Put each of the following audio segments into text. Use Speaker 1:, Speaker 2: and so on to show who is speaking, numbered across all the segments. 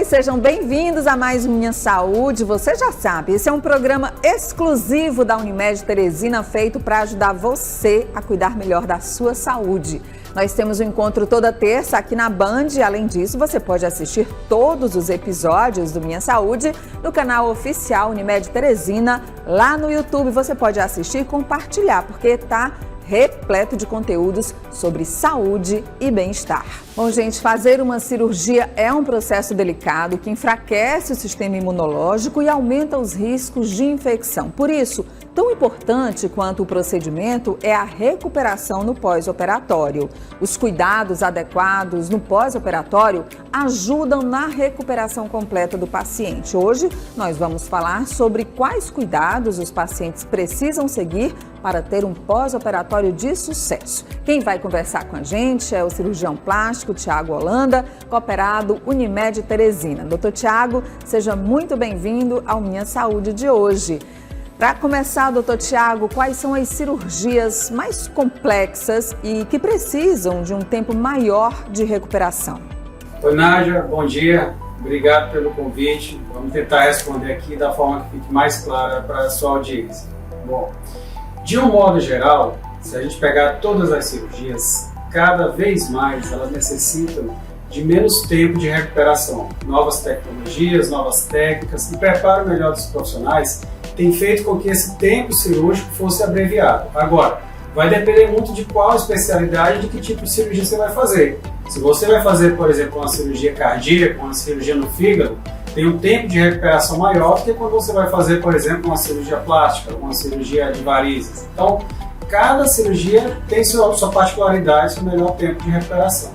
Speaker 1: sejam bem-vindos a mais Minha Saúde. Você já sabe, esse é um programa exclusivo da Unimed Teresina feito para ajudar você a cuidar melhor da sua saúde. Nós temos um encontro toda terça aqui na Band e, além disso, você pode assistir todos os episódios do Minha Saúde no canal oficial Unimed Teresina. Lá no YouTube você pode assistir e compartilhar, porque está repleto de conteúdos sobre saúde e bem-estar. Bom, gente, fazer uma cirurgia é um processo delicado que enfraquece o sistema imunológico e aumenta os riscos de infecção. Por isso, tão importante quanto o procedimento é a recuperação no pós-operatório. Os cuidados adequados no pós-operatório ajudam na recuperação completa do paciente. Hoje, nós vamos falar sobre quais cuidados os pacientes precisam seguir para ter um pós-operatório de sucesso. Quem vai conversar com a gente é o cirurgião plástico Tiago Holanda, cooperado Unimed Teresina. Doutor Tiago, seja muito bem-vindo ao Minha Saúde de hoje. Para começar, doutor Tiago, quais são as cirurgias mais complexas e que precisam de um tempo maior de recuperação?
Speaker 2: Oi, Nádia, bom dia. Obrigado pelo convite. Vamos tentar responder aqui da forma que fique mais clara para a sua audiência. Bom, de um modo geral, se a gente pegar todas as cirurgias, cada vez mais elas necessitam de menos tempo de recuperação. Novas tecnologias, novas técnicas e preparo melhor dos profissionais tem feito com que esse tempo cirúrgico fosse abreviado. Agora, vai depender muito de qual especialidade e de que tipo de cirurgia você vai fazer. Se você vai fazer, por exemplo, uma cirurgia cardíaca, uma cirurgia no fígado, tem um tempo de recuperação maior do que quando você vai fazer, por exemplo, uma cirurgia plástica, uma cirurgia de varizes. Então, cada cirurgia tem sua particularidade, seu melhor tempo de recuperação.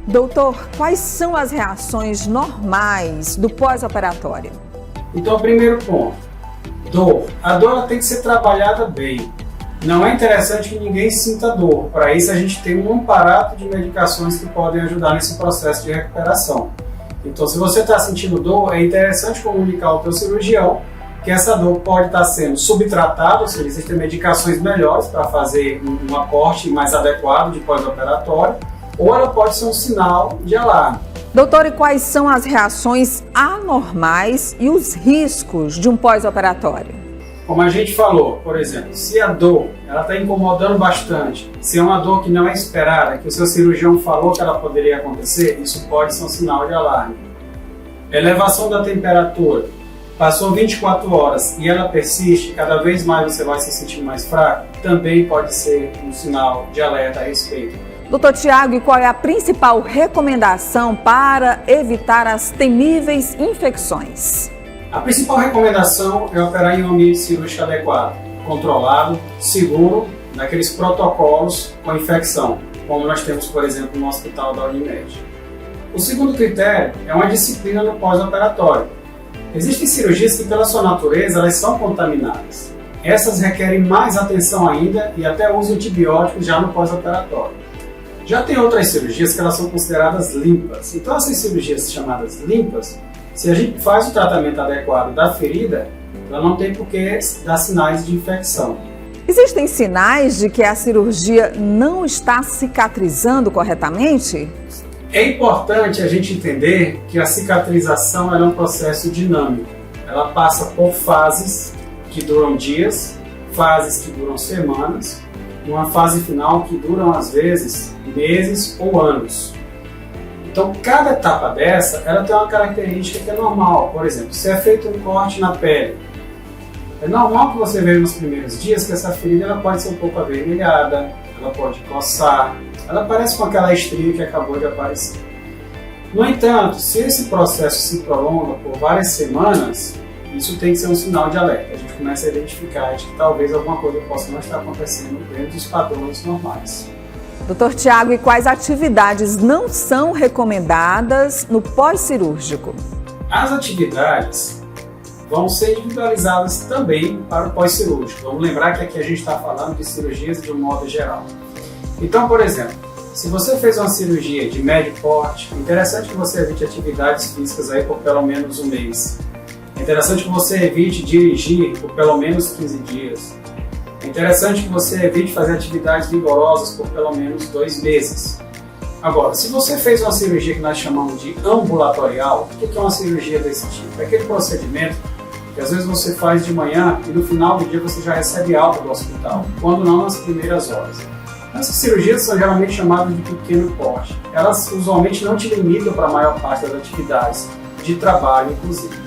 Speaker 1: Doutor, quais são as reações normais do pós-operatório?
Speaker 2: Então, primeiro ponto, dor. A dor ela tem que ser trabalhada bem. Não é interessante que ninguém sinta dor. Para isso, a gente tem um aparato de medicações que podem ajudar nesse processo de recuperação. Então, se você está sentindo dor, é interessante comunicar ao teu cirurgião que essa dor pode estar sendo subtratada, ou seja, existem medicações melhores para fazer um aporte mais adequado de pós-operatório, ou ela pode ser um sinal de alarme.
Speaker 1: Doutor, e quais são as reações anormais e os riscos de um pós-operatório?
Speaker 2: Como a gente falou, por exemplo, se a dor está incomodando bastante, se é uma dor que não é esperada, que o seu cirurgião falou que ela poderia acontecer, isso pode ser um sinal de alarme. Elevação da temperatura. Passou 24 horas e ela persiste, cada vez mais você vai se sentir mais fraco, também pode ser um sinal de alerta a respeito.
Speaker 1: Doutor Tiago, e qual é a principal recomendação para evitar as temíveis infecções?
Speaker 2: A principal recomendação é operar em um ambiente cirúrgico adequado, controlado, seguro, naqueles protocolos com infecção, como nós temos, por exemplo, no hospital da Unimed. O segundo critério é uma disciplina no pós-operatório. Existem cirurgias que, pela sua natureza, elas são contaminadas. Essas requerem mais atenção ainda e até uso de antibióticos já no pós-operatório. Já tem outras cirurgias que elas são consideradas limpas. Então, essas cirurgias chamadas limpas, se a gente faz o tratamento adequado da ferida, ela não tem por que dar sinais de infecção.
Speaker 1: Existem sinais de que a cirurgia não está cicatrizando corretamente?
Speaker 2: É importante a gente entender que a cicatrização é um processo dinâmico. Ela passa por fases que duram dias, fases que duram semanas, e uma fase final que duram, às vezes, meses ou anos. Então, cada etapa dessa, ela tem uma característica que é normal. Por exemplo, se é feito um corte na pele, é normal que você veja nos primeiros dias que essa ferida ela pode ser um pouco avermelhada, ela pode coçar, ela parece com aquela estria que acabou de aparecer. No entanto, se esse processo se prolonga por várias semanas, isso tem que ser um sinal de alerta. A gente começa a identificar de que talvez alguma coisa possa não estar acontecendo dentro dos padrões normais.
Speaker 1: Doutor Tiago, e quais atividades não são recomendadas no pós-cirúrgico?
Speaker 2: As atividades vão ser individualizadas também para o pós-cirúrgico. Vamos lembrar que aqui a gente está falando de cirurgias de um modo geral. Então, por exemplo, se você fez uma cirurgia de médio porte, é interessante que você evite atividades físicas aí por pelo menos um mês. É interessante que você evite dirigir por pelo menos 15 dias. É interessante que você evite fazer atividades vigorosas por pelo menos 2 meses. Agora, se você fez uma cirurgia que nós chamamos de ambulatorial, o que é uma cirurgia desse tipo? É aquele procedimento que às vezes você faz de manhã e no final do dia você já recebe alta do hospital, quando não nas primeiras horas. Essas cirurgias são geralmente chamadas de pequeno porte. Elas usualmente não te limitam para a maior parte das atividades de trabalho, inclusive.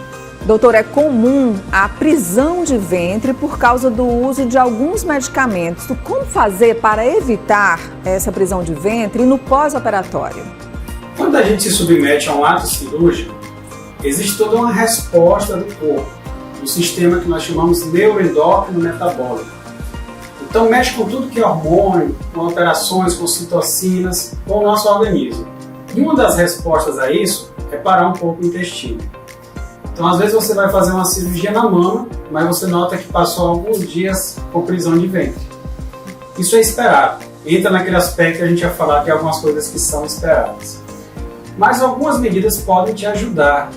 Speaker 1: Doutor, é comum a prisão de ventre por causa do uso de alguns medicamentos. Como fazer para evitar essa prisão de ventre no pós-operatório?
Speaker 2: Quando a gente se submete a um ato cirúrgico, existe toda uma resposta do corpo, do sistema que nós chamamos neuroendócrino metabólico. Então mexe com tudo que é hormônio, com alterações, com citocinas, com o nosso organismo. E uma das respostas a isso é parar um pouco o intestino. Então, às vezes você vai fazer uma cirurgia na mama, mas você nota que passou alguns dias com prisão de ventre. Isso é esperado. Entra naquele aspecto que a gente ia falar de algumas coisas que são esperadas. Mas algumas medidas podem te ajudar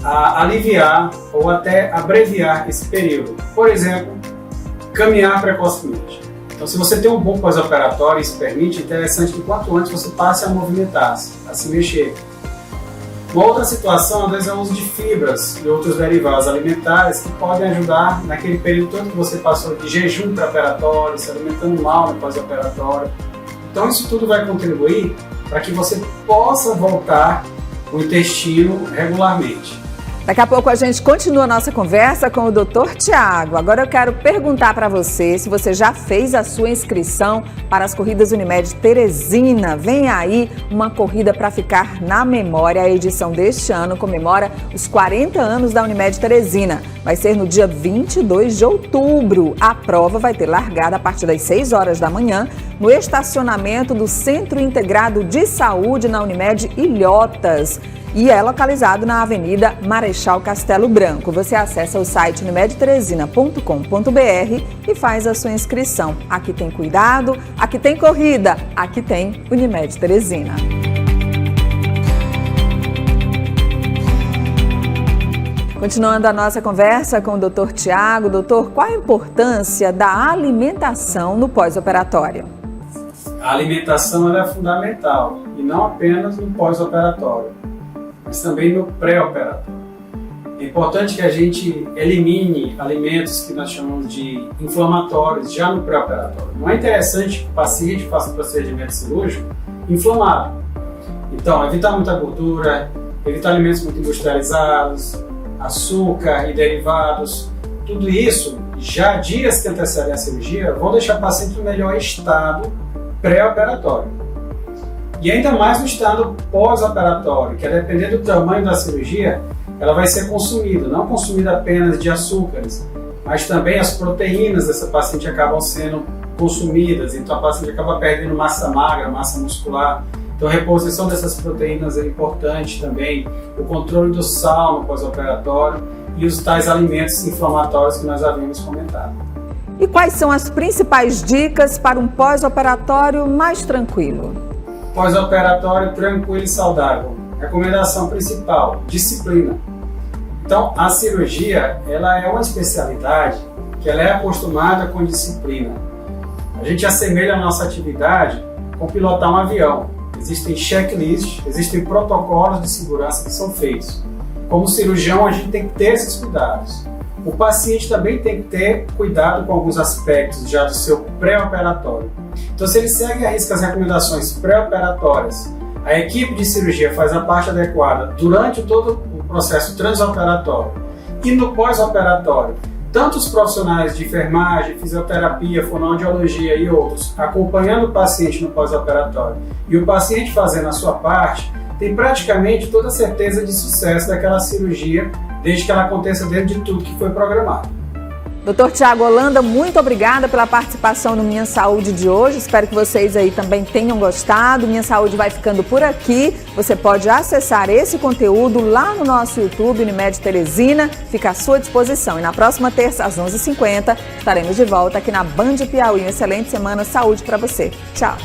Speaker 2: a aliviar ou até abreviar esse período. Por exemplo, caminhar precocemente. Então, se você tem um bom pós-operatório e isso permite, é interessante que quanto antes você passe a movimentar-se, a se mexer. Uma outra situação, às vezes, é o uso de fibras e outros derivados alimentares que podem ajudar naquele período todo que você passou de jejum pré-operatório, se alimentando mal no pós-operatório. Então, isso tudo vai contribuir para que você possa voltar o intestino regularmente.
Speaker 1: Daqui a pouco a gente continua a nossa conversa com o Dr. Tiago. Agora eu quero perguntar para você se você já fez a sua inscrição para as corridas Unimed Teresina. Vem aí uma corrida para ficar na memória. A edição deste ano comemora os 40 anos da Unimed Teresina. Vai ser no dia 22 de outubro. A prova vai ter largada a partir das 6 horas da manhã no estacionamento do Centro Integrado de Saúde na Unimed Ilhotas. E é localizado na Avenida Marechal Castelo Branco. Você acessa o site unimedteresina.com.br e faz a sua inscrição. Aqui tem cuidado, aqui tem corrida, aqui tem Unimed Teresina. Continuando a nossa conversa com o Dr. Tiago. Doutor, qual a importância da alimentação no pós-operatório?
Speaker 2: A alimentação ela é fundamental, e não apenas no pós-operatório, mas também no pré-operatório. É importante que a gente elimine alimentos que nós chamamos de inflamatórios já no pré-operatório. Não é interessante que o paciente faça um procedimento cirúrgico inflamado. Então, evitar muita gordura, evitar alimentos muito industrializados, açúcar e derivados. Tudo isso, já dias que antecedem a cirurgia, vão deixar o paciente no melhor estado pré-operatório. E ainda mais no estado pós-operatório, que a depender do tamanho da cirurgia, ela vai ser consumida, não consumida apenas de açúcares, mas também as proteínas dessa paciente acabam sendo consumidas, então a paciente acaba perdendo massa magra, massa muscular. Então a reposição dessas proteínas é importante também, o controle do sal no pós-operatório e os tais alimentos inflamatórios que nós havíamos comentado.
Speaker 1: E quais são as principais dicas para um pós-operatório mais tranquilo?
Speaker 2: Pós-operatório tranquilo e saudável. Recomendação principal, disciplina. Então, a cirurgia, ela é uma especialidade que ela é acostumada com disciplina. A gente assemelha a nossa atividade com pilotar um avião. Existem checklists, existem protocolos de segurança que são feitos. Como cirurgião, a gente tem que ter esses cuidados. O paciente também tem que ter cuidado com alguns aspectos já do seu pré-operatório. Então, se ele segue e arrisca as recomendações pré-operatórias, a equipe de cirurgia faz a parte adequada durante todo o processo transoperatório e no pós-operatório, tanto os profissionais de enfermagem, fisioterapia, fonoaudiologia e outros acompanhando o paciente no pós-operatório e o paciente fazendo a sua parte, tem praticamente toda a certeza de sucesso daquela cirurgia, desde que ela aconteça dentro de tudo que foi programado.
Speaker 1: Dr. Tiago Holanda, muito obrigada pela participação no Minha Saúde de hoje. Espero que vocês aí também tenham gostado. Minha Saúde vai ficando por aqui. Você pode acessar esse conteúdo lá no nosso YouTube, Unimed Teresina. Fica à sua disposição. E na próxima terça, às 11h50, estaremos de volta aqui na Band Piauí. Uma excelente semana. Saúde para você. Tchau.